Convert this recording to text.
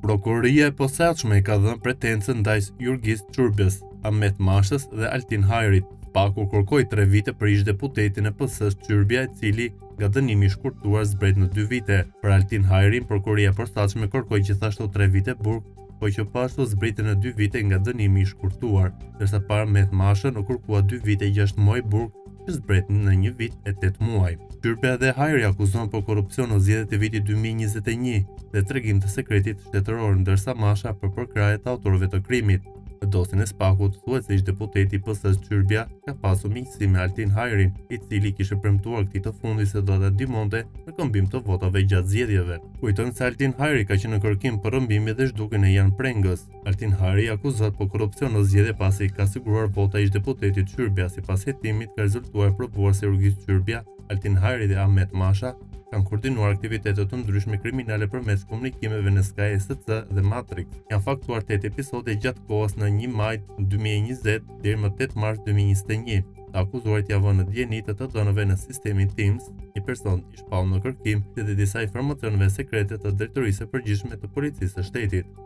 Prokuroria e posaçme ka dhënë pretence ndaj Jurgis Çurbës, Ahmet Mashës dhe Altin Hajrit. Spaku kërkoi 3 vite për ish-deputetin e PS-s Çurbja, i cili nga dënimi i shkurtuar zbret në 2 vite. Për Altin Hajrin, prokuroria e posaçme kërkoi gjithashtu 3 vite burg, po që pashtu zbriti në 2 vite nga dënimi i shkurtuar, ndërsa për Ahmet Mashën u kërkua 2 vite 6 muaj burg, që zbret në 1 vit e 8 muaj. Çurbja dhe Hajri akuzohen për korrupsion në zgjedhjet e vitit 2021 dhe tregim të sekretit shtetëror, ndërsa Masha për krahjet e autorëve të krimit. Në dosjen e Spakut thuhet se ish-deputeti i PS-s Çurbja ka pasur miqësi me Altin Hajrin, i cili kishte premtuar këtij të fundit se do ta ndihmonte në këmbim të votave gjatë zgjedhjeve. Kujtojmë se Altin Hajri ka qenë në kërkim për rrëmbimje dhe zhdukjen e Jan Prengës. Altin Hajri akuzohet për korrupsion në zgjedhje pasi ka siguruar vota ish-deputetit Çurbja. Sipas hetimit, ka rezultuar provuar se Jurgis Çurbja, Altin Hajri dhe Ahmet Masha kanë koordinuar aktivitete të ndryshme kriminale përmes komunikimeve në Sky SC dhe Matrix. Janë faktuar 8 episode gjatë kohës në 1 maj 2020 deri më 8 mars 2021. Të akuzuarit ja vënë në dieni të dënave në sistemin Teams, një person i shpallur në kërkim dhe disa informacioneve sekrete të drejtorisë së përgjithshme të policisë së shtetit.